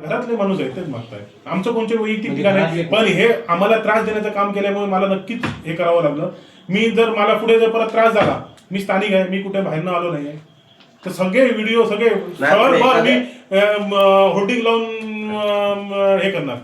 घरातले माणूस आहेत तेच मागतायत, आमचं कोणते वैयक्तिक ठिकाण आहे. पण हे आम्हाला त्रास देण्याचं काम केल्यामुळे मला नक्कीच हे करावं लागलं. मी जर मला पुढे जर परत त्रास झाला, मी स्थानिक आहे, मी कुठे बाहेरनं आलो नाहीये, तर सगळे व्हिडिओ सगळे मी होर्डिंग लावून हे करणार.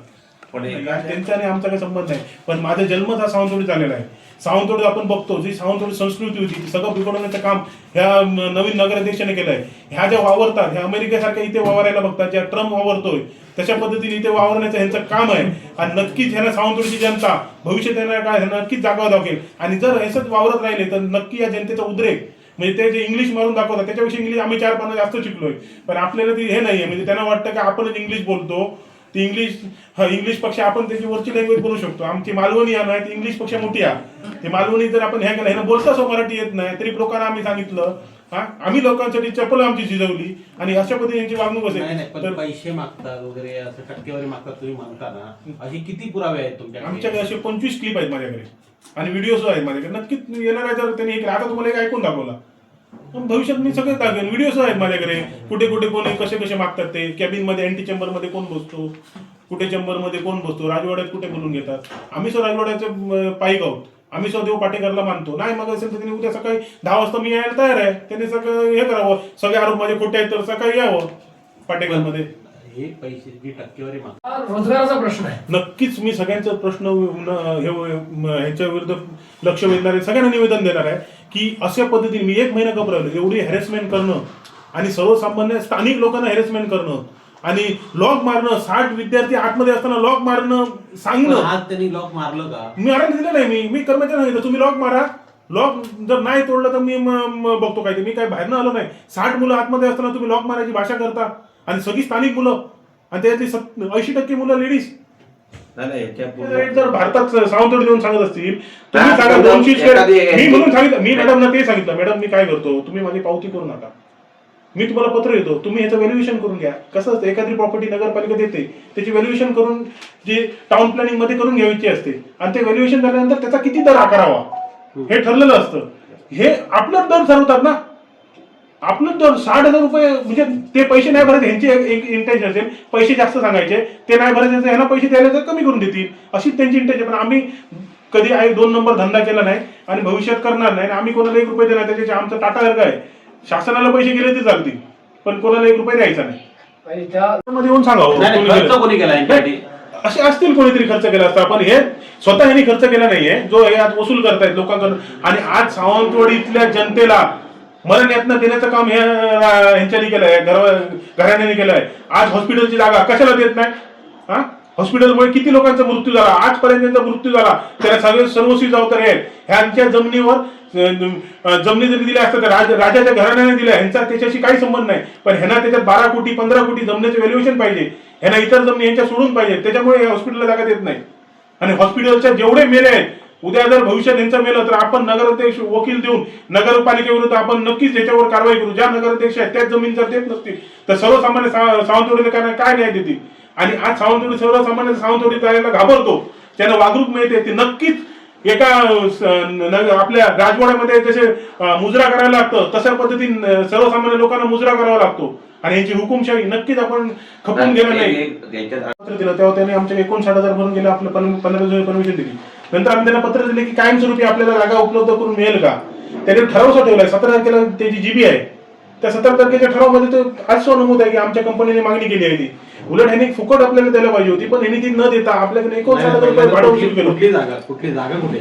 त्यांचा आणि आमचा काही संबंध नाही. पण माझा जन्मच हा सावंतवाडीत झालेला आहे. सावंतवाडीत आपण बघतो जी सावंतवाडी संस्कृती होती ती सगळं बिघडवण्याचं काम ह्या नवीन नगराध्यक्षाने केलं आहे. ह्या ज्या वावरतात ह्या अमेरिकेसारख्या इथे वावरायला बघतात, ज्या ट्रम्प वावरतोय तशा पद्धतीने इथे वावरण्याचं ह्यांचं काम आहे. आणि नक्कीच ह्यांना सावंतवाडीची जनता भविष्यात येणार काय नक्कीच जागावं दाखवेल. आणि जर हेच वावरत राहिले तर नक्की या जनतेचा उद्रेक म्हणजे ते जे इंग्लिश मारून दाखवतात त्याच्यापेक्षा इंग्लिश आम्ही 4-5 जास्त शिकलोय. पण आपल्याला ती हे नाहीये, म्हणजे त्यांना वाटतं की आपणच इंग्लिश बोलतो, ती इंग्लिश पक्ष आपण त्याची वरची लँग्वेज बोलू शकतो. आमची मालवणी आहे नाही ती इंग्लिश पक्ष मोठी आहे. ते मालवणी जर आपण ह्या केलं, ह्यानं बोलता सो मराठी येत नाही तरी लोकांना आम्ही सांगितलं, आम्ही लोकांसाठी चप्पल आमची शिजवली आणि अशा पद्धतीने वागणूक असेल. पैसे मागतात वगैरे असं टक्केवारी मागतात तुम्ही म्हणता ना, अशी किती पुरावे आहेत तुमच्याकडे? आमच्याकडे असे 25 क्लिप आहेत माझ्याकडे आणि व्हिडिओ सुद्धा आहेत माझ्याकडे. नक्कीच येणार आहे जर त्यांनी आता तुम्हाला एक ऐकून दाखवला, भविष्यात मी सगळं दाखवेन. व्हिडिओ सुद्धा आहेत माझ्याकडे, कुठे कुठे कोणी कसे कसे मागतात ते. कॅबिन मध्ये अँटी चेंबर मध्ये कोण बसतो, कुठे चेंबर मध्ये कोण बसतो, राजवाड्यात कुठे बोलून घेतात. आम्ही सो राजवाड्याचे पाईक आहोत, आम्ही सो देव पाटेकरला मानतो. नाही मग असेल तर त्यांनी उद्या सकाळी 10 वाजता मी यायला तयार आहे. त्यांनी सगळं हे करावं, सगळे आरोप माझे खोटे आहेत तर सकाळी यावं पाटेकरमध्ये. हे पैसे जी टक्केवारी रोजगाराचा प्रश्न आहे. नक्कीच मी सगळ्यांचा प्रश्न ह्याच्या विरुद्ध लक्ष वेधणार आहे, सगळ्यांना निवेदन देणार आहे की अशा पद्धतीने मी 1 महिना घाबरलो. एवढी हॅरेसमेंट करणं आणि सर्वसामान्य स्थानिक लोकांना हॅरेसमेंट करणं आणि लॉक मारणं, 60 विद्यार्थी आतमध्ये असताना लॉक मारणं सांगणं. आज त्यांनी लॉक मारलं का? मी आराम दिलं नाही. मी कर्मचारी सांगितलं तुम्ही लॉक मारा, लॉक जर नाही तोडलं तर मी बघतो काय ते. मी काय बाहेरनं आलो नाही. 60 मुलं आतमध्ये असताना तुम्ही लॉक मारायची भाषा करता आणि सगळी स्थानिक मुलं आणि त्यातली 80% मुलं लेडीज. जर भारतात सावंतवाडी देऊन सांगत असतील तुम्ही सांगा 200 मी म्हणून सांगितलं. मी मॅडमना ते सांगितलं, मॅडम मी काय करतो तुम्ही माझी पावती करू नका, मी तुम्हाला पत्र देतो, तुम्ही ह्याचं व्हॅल्युएशन करून घ्या. कसं असतं एखादी प्रॉपर्टी नगरपालिका देते त्याची व्हॅल्युएशन करून जी टाउन प्लॅनिंग मध्ये करून घ्यायची असते आणि ते व्हॅल्युएशन झाल्यानंतर त्याचा किती दर आकारावा हे ठरलेलं असतं. हे आपलं दर ठरवतात ना, आपलं दर 60,000 रुपये. म्हणजे ते पैसे नाही भरायचे, ह्यांची एक इंटेन्शन असेल पैसे जास्त सांगायचे, ते नाही भरायचे ह्यांना पैसे द्यायला तर कमी करून देतील अशीच त्यांची इंटेन्शन. पण आम्ही कधी 2 नंबर धंदा केला नाही आणि भविष्यात करणार नाही. आम्ही कोणाला 1 रुपये देणार, त्याच्या आमचा टाटा वर्ग आहे. शासनाला पैसे गेले ते चालतील पण कोणाला 1 रुपये द्यायचा नाही. त्यामध्ये येऊन सांगावं कोणी केला असे असतील कोणीतरी खर्च केला असता. पण हे स्वतः ह्यांनी खर्च केला नाहीये जो हे आज वसूल करतायत लोकांकडून. आणि आज सावंतवाडीतल्या जनतेला मरण यातना देण्याचं काम ह्यांच्यानी केलंय, घराण्याने केलंय. आज हॉस्पिटलची जागा कशाला देत नाही? हॉस्पिटलमुळे किती लोकांचा मृत्यू झाला, आजपर्यंत त्यांचा मृत्यू झाला. त्याला सगळे सर्वस्वी जबाबदार आहेत. ह्यांच्या जमिनीवर जमिनी जरी दिल्या असतात तर राजाच्या घराण्याने दिल्या, ह्यांचा त्याच्याशी काही संबंध नाही. पण ह्यांना त्याच्यात 12 कोटी 15 कोटी जमिनीचं व्हॅल्युएशन पाहिजे, ह्यांना इतर जमिनी ह्यांच्या सोडून पाहिजे. त्याच्यामुळे हॉस्पिटलला जागा देत नाही. आणि हॉस्पिटलच्या जेवढे मेले आहेत उद्या जर भविष्यात यांचं मेलं तर आपण नगराध्यक्ष वकील देऊन नगरपालिकेविरुद्ध आपण नक्कीच त्याच्यावर कारवाई करू. ज्या नगराध्यक्ष आहेत त्याच जमीन जर देत नसतील तर सर्वसामान्य सावंतवाडीला काय न्याय देतील? आणि आज सर्वसामान्य सावंतवाडी जायला घाबरतो, त्यांना वागणूक मिळते. ते नक्कीच एका आपल्या राजवाड्यामध्ये जसे मुजरा करायला लागतं तशा पद्धतीने सर्वसामान्य लोकांना मुजरा करावा लागतो. आणि यांची हुकुमशाही नक्कीच आपण खपवून गेलं नाही. तेव्हा त्याने आमच्या 59,000 भरून गेले, आपलं 15,000 परमिशन दिली. नंतर आम्ही त्यांना पत्र दिले की कायमस्वरूपी आपल्याला जागा उपलब्ध करून मिळेल का. त्याने ठराव ठेवलाय 17 तारखेला त्याची जीबी आहे. त्या 17 तारखेच्या ठरावामध्ये तर आज नमूद आहे की आमच्या कंपनीने मागणी केली आहे ती. उलट ह्यांनी फुकट आपल्याला द्यायला पाहिजे होती पण ह्यांनी ती न देता आपल्याकडे 59,000 रुपये भाडं वसूल केलं. कुठली जागा कुठे?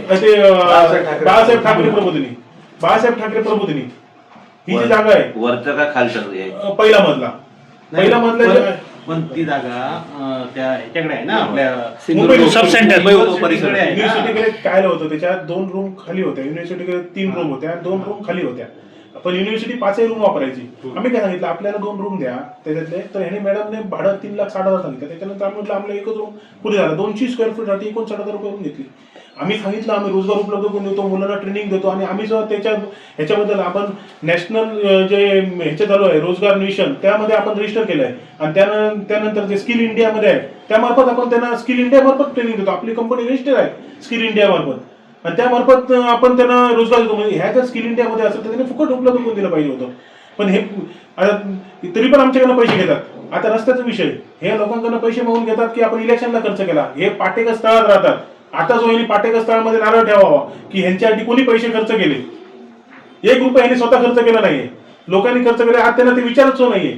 बाळासाहेब ठाकरे प्रबोधिनी, बाळासाहेब ठाकरे प्रबोधिनी ही जी जागा आहे वरचं का खालचं? पहिला मधला पण ती जागा त्या ह्याच्याकडे आहे ना आपल्या मुंबई सब सेंटर युनिव्हर्सिटीकडे काय होतं त्याच्यात 2 रूम खाली होत्या. युनिव्हर्सिटीकडे 3 रूम होत्या, 2 रूम खाली होत्या. पण युनिव्हर्सिटी 5 रूम वापरायची. आम्ही काय सांगितलं आपल्याला 2 रूम द्या त्याच्यातले. तर ह्याने मॅडमने भाडं 3,60,000 सांगितलं. त्याच्यानंतर आम्ही म्हटलं आपल्याला एकच रूम पुढे झाला 200 स्क्वेअर फूट साठी 59,000 रुपये रूम घेतली. आम्ही सांगितलं आम्ही रोजगार उपलब्ध करून देतो, मुलांना ट्रेनिंग देतो. आणि आम्ही जेव्हा ह्याच्याबद्दल आपण नॅशनल जे ह्याचे चालू आहे रोजगार मिशन त्यामध्ये आपण रजिस्टर केलंय. आणि त्यानंतर जे स्किल इंडियामध्ये आहे त्यामार्फत आपण त्यांना स्किल इंडिया मार्फत ट्रेनिंग देतो. आपली कंपनी रजिस्टर आहे स्किल इंडिया मार्फत आणि त्यामार्फत आपण त्यांना रोजगार देतो. म्हणजे ह्या जर स्किल इंडियामध्ये असेल तर त्यांनी फुकट उपलब्ध करून दिलं पाहिजे होतं. पण हे तरी पण आमच्याकडनं पैसे घेतात. आता रस्त्याचा विषय, हे लोकांकडून पैसे मागून घेतात की आपण इलेक्शनला खर्च केला, हे पाटेकर स्थळात राहतात. आता जो यांनी पाटेकर स्थळामध्ये नारळ ठेवावा की ह्यांच्यासाठी कोणी पैसे खर्च केले, 1 रुपया यांनी स्वतः खर्च केला नाहीये, लोकांनी खर्च केला, आज त्यांना ते विचारच नाहीये.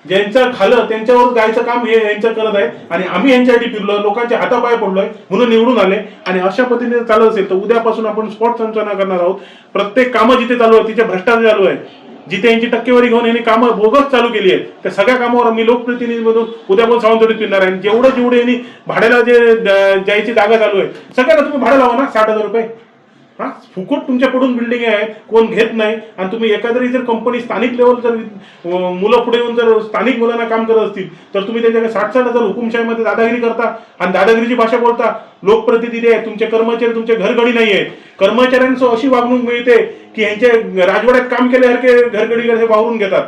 ज्यांचं खालं त्यांच्यावर जायचं काम हे यांचं करत आहे आणि आम्ही यांच्यासाठी फिरलो, लोकांच्या हातापाय पडलोय म्हणून निवडून आले. आणि अशा पद्धतीने चालत असेल तर उद्यापासून आपण स्पॉट संचालना करणार आहोत. प्रत्येक कामं जिथे चालू आहे तिथे भ्रष्टाचार चालू आहे, जिथे यांची टक्केवारी घेऊन यांनी कामं बोगस चालू केली आहेत, त्या सगळ्या कामावर मी लोकप्रतिनिधी म्हणून उद्यापासून सावंतवाडीत फिरणार आहे. जेवढं यांनी भाड्याला जे जायची जागा चालू आहे सगळ्याला तुम्ही भाडं लावा ना 60,000 रुपये. हा फुकट तुमच्या पडून बिल्डिंग आहे, कोण घेत नाही. आणि तुम्ही एखादी जर कंपनी स्थानिक लेवल जर मुलं पुढे येऊन जर स्थानिक मुलांना काम करत असतील तर तुम्ही त्यांच्याकडे 60,000 हुकुमशाहीमध्ये दादागिरी करता आणि दादागिरीची भाषा बोलता. लोकप्रतिनिधी आहे, तुमचे कर्मचारी तुमचे घरगडी नाही आहेत. कर्मचाऱ्यांचं अशी वागणूक मिळते की यांच्या राजवाड्यात काम केल्यासारखे घरगडी वावरून घेतात.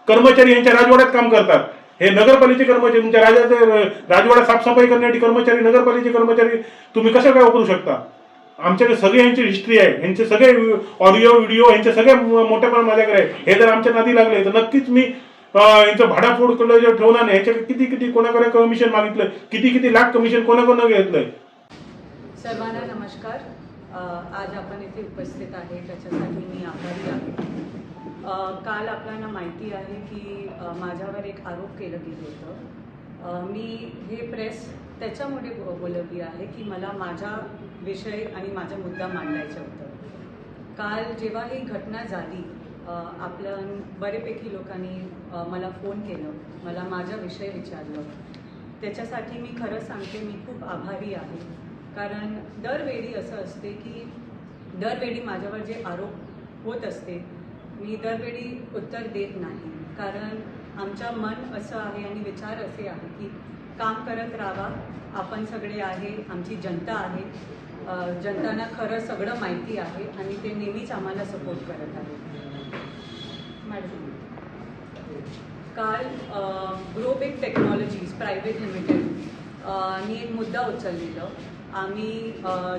कर्मचारी यांच्या राजवाड्यात काम करतात. हे नगरपालिकेचे कर्मचारी, तुमच्या राजवाडा साफसफाई करण्यासाठी कर्मचारी, नगरपालिकेचे कर्मचारी तुम्ही कसं काय वापरू शकता? आमच्याकडे सगळे यांची हिस्ट्री आहे, यांचे सगळे ऑडिओ व्हिडिओ यांचे सगळे मोठ्या प्रमाणात माझ्याकडे आहे. हे जर आमच्या नादी लागले तर नक्कीच मी यांचं भाडाफोड ठेवणार नाही. ह्याच्याकडे किती कोणाकडे कमिशन मागितलं, किती लाख कमिशन कोणाकडून घेतलंय. सर्वांना नमस्कार. आज आपण इथे उपस्थित आहे त्याच्यासाठी मी आभारी आहे. काल आपल्याला माहिती आहे की माझ्यावर एक आरोप केलं गेलं होतं. मी हे प्रेस त्याच्यामुळे बोलवली आहे की मला माझा विषय आणि माझा मुद्दा मांडायचा होता. काल जेव्हा ही घटना झाली आपल्या बरेपैकी लोकांनी मला फोन केलं, मला माझा विषय विचारलं. त्याच्यासाठी मी खरं सांगते मी खूप आभारी आहे. कारण दरवेळी असं असते की दरवेळी माझ्यावर जे आरोप होत असते मी दरवेळी उत्तर देत नाही. कारण आमचं मन असं आहे आणि विचार असे आहे की काम करत राहा, आपण सगळे आहे, आमची जनता आहे, जनतांना खरं सगळं माहिती आहे आणि ते नेहमीच आम्हाला सपोर्ट करत आहे. मॅडम, काल ग्रोबिग टेक्नॉलॉजीज प्रायव्हेट लिमिटेड नी एक मुद्दा उचललेलं. आम्ही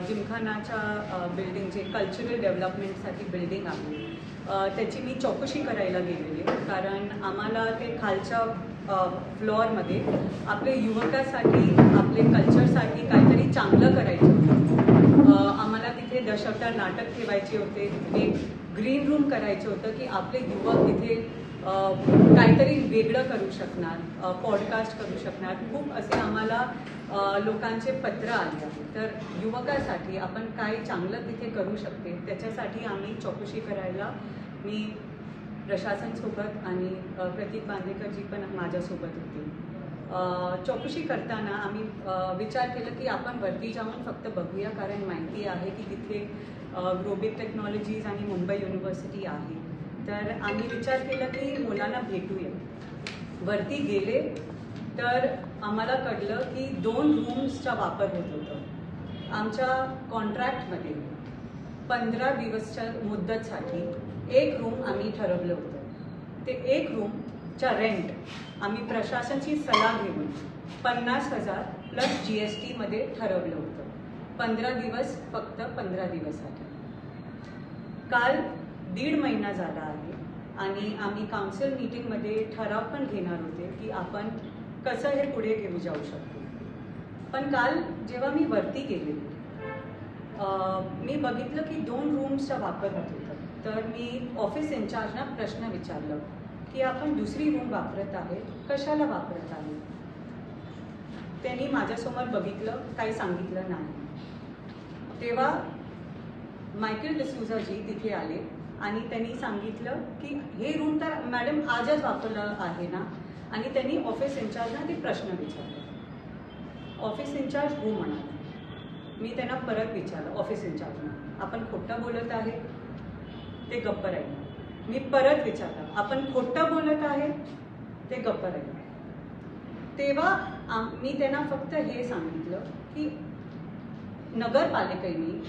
जिमखानाच्या बिल्डिंगचे कल्चरल डेव्हलपमेंटसाठी बिल्डिंग आहे त्याची मी चौकशी करायला गेलेली. कारण आम्हाला ते खालच्या फ्लोअरमध्ये आपले युवकासाठी आपले कल्चरसाठी काहीतरी चांगलं करायचं होतं. आम्हाला तिथे दशावतार नाटक ठेवायचे होते, एक ग्रीन रूम करायचं होतं की आपले युवक तिथे काहीतरी वेगळं करू शकणार, पॉडकास्ट करू शकणार. खूप असे आम्हाला लोकांचे पत्र आले आहे. तर युवकासाठी आपण काय चांगलं तिथे करू शकते त्याच्यासाठी आम्ही चौकशी करायला मी प्रशासनसोबत आणि प्रतीक बांदेकरजी पण माझ्यासोबत होते. चौकशी करताना आम्ही विचार केला की आपण वरती जाऊन फक्त बघूया, कारण माहिती आहे की तिथे ग्रोबिग टेक्नॉलॉजीज आणि मुंबई युनिव्हर्सिटी आहे. तर आम्ही विचार केला की मुलांना भेटूया. वरती गेले तर आम्हाला कळलं की 2 रूम्सचा वापर होत होता. आमच्या कॉन्ट्रॅक्टमध्ये 15 दिवसच्या मुदतसाठी 1 रूम आम्ही ठरवलं होतं. ते 1 रूमच्या रेंट आम्ही प्रशासनाची सल्ला घेऊन 50,000 प्लस GST मध्ये ठरवलं होतं. 15 दिवस, फक्त 15 दिवसासाठी. काल 1.5 महिना झाला आहे आणि आम्ही काउन्सिल मीटिंगमध्ये ठराव पण घेणार होते की आपण कसं हे पुढे घेऊ जाऊ शकतो. पण काल जेव्हा मी वरती गेले मी बघितलं की 2 रूम्सचा वापर होत होता. तर मी ऑफिस इन्चार्जना प्रश्न विचारलं की आपण दुसरी रूम वापरत आहे, कशाला वापरत आहे. त्यांनी माझ्यासमोर बघितलं, काही सांगितलं नाही. तेव्हा मायकेल डिसूझाजी तिथे आले आणि त्यांनी सांगितलं की हे रूम तर मॅडम आजच वापरलं आहे ना. आणि त्यांनी ऑफिस इन्चार्जना ते प्रश्न विचारले. ऑफिस इन्चार्ज हो म्हणाला. मी त्यांना परत विचारलं ऑफिस इन्चार्जना, आपण खोटं बोलत आहे. ते गप्प राहिले. मी परत विचारलं, आपण खोटं बोलत आहे. ते गप्प राहिले. तेव्हा मी त्यांना फक्त हे सांगितलं की नगरपालिकेने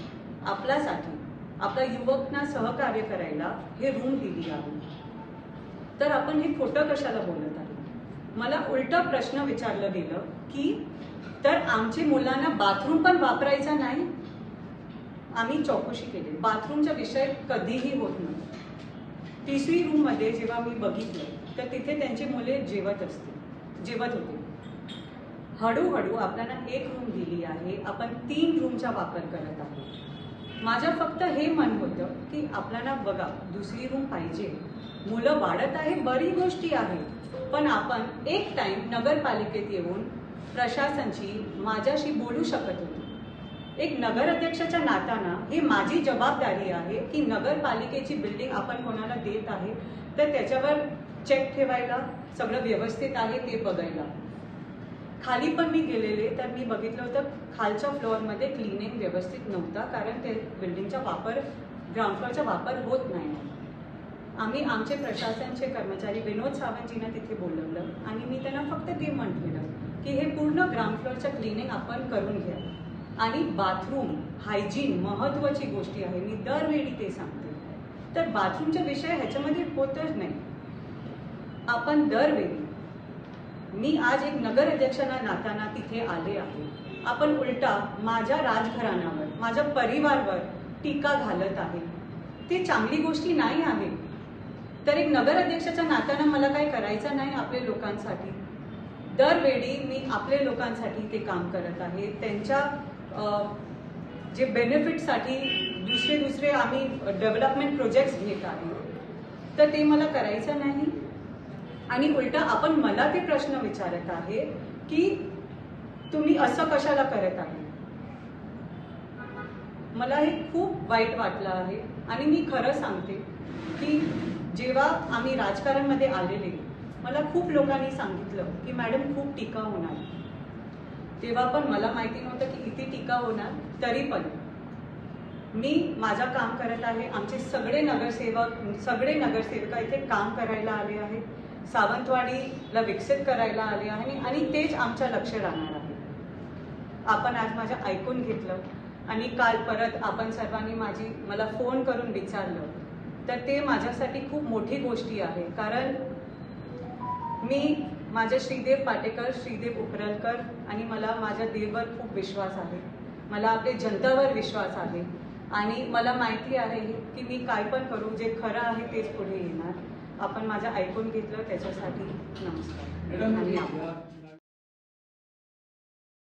आपल्यासाठी आपल्या युवकांना सहकार्य करायला हे रूम दिली आहे, तर आपण हे खोटं कशाला बोलत आहे. मला उलटा प्रश्न विचारलं गेलं की तर आमच्या मुलांना बाथरूम पण वापरायचा नाही. आम्ही चौकशी केली, बाथरूमचा विषय कधीही होत नाही. 3री रूममध्ये जेव्हा मी बघितलं तर तिथे त्यांची मुले जेवत होते. हळूहळू आपल्याला एक रूम दिली आहे, आपण 3 रूमचा वापर करत आहोत. माझं फक्त हे मन होतं की आपल्याला बघा दुसरी रूम पाहिजे, मुलं वाढत आहे, बरी गोष्टी आहे, पण आपण एक टाइम नगरपालिकेत येऊन प्रशासनशी माझ्याशी बोलू शकत होतो. एक नगराध्यक्षाच्या नात्यानं ही माझी जबाबदारी आहे की नगरपालिकेची बिल्डिंग आपण कोणाला देत आहे तर त्याच्यावर चेक ठेवायला, सगळं व्यवस्थित आहे ते बघायला. खाली पण मी गेलेले तर मी बघितलं होतं खालच्या फ्लोअरमध्ये क्लिनिंग व्यवस्थित नव्हता, कारण ते बिल्डिंगचा वापर, ग्राउंड फ्लोअरचा वापर होत नाही. आम्ही आमचे प्रशासनचे कर्मचारी विनोद सावंतजींना तिथे बोलवलं आणि मी त्यांना फक्त ते म्हटलेलं की हे पूर्ण ग्राउंड फ्लोअरचं क्लिनिंग आपण करून घ्या. आणि बाथरूम हायजीन महत्त्वाची गोष्टी आहे, मी दरवेळी ते सांगते. तर बाथरूमचा विषय ह्याच्यामध्ये होतच नाही. आपण दरवेळी, मी आज एक नगर अध्यक्षांना नात्यानं तिथे आले आहे, आपण उलटा माझ्या राजघराण्यावर, माझ्या परिवारावर टीका घालत आहे. ते चांगली गोष्टी नाही आहे. तर एक नगर अध्यक्षाच्या नात्यानं मला काय करायचं नाही आपल्या लोकांसाठी. दरवेळी मी आपल्या लोकांसाठी ते काम करत आहे. त्यांच्या जे बेनिफिटसाठी दुसरे आम्ही डेव्हलपमेंट प्रोजेक्ट्स घेत आहे, तर ते मला करायचं नाही. आणि उलटा आपण मला ते प्रश्न विचारत आहे की तुम्ही असं कशाला करत आहे. मला हे खूप वाईट वाटलं आहे. आणि मी खरं सांगते की जेव्हा आम्ही राजकारणमध्ये आलेले, मला खूप लोकांनी सांगितलं की मॅडम खूप टीका होणार. तेव्हा पण मला माहिती नव्हतं की इथे टीका होणार. तरी पण मी माझं काम करत आहे. आमचे सगळे नगरसेविका इथे काम करायला आले आहेत, सावंतवाडीला विकसित करायला आले आहे आणि तेच आमच्या लक्ष राहणार आहे. आपण आज माझं ऐकून घेतलं आणि काल परत आपण सर्वांनी मला फोन करून विचारलं, तर ते माझ्यासाठी खूप मोठी गोष्टी आहे. कारण मी माझे श्रीदेव पाटेकर, श्रीदेव उपरलकर आणि मला माझ्या देवावर खूप विश्वास आहे, मला आपल्या जनतावर विश्वास आहे आणि मला माहिती आहे की मी काय पण करू, जे खरं आहे तेच पुढे येणार. आपण माझं ऐकून घेतलं त्याच्यासाठी नमस्कार आणि आभार.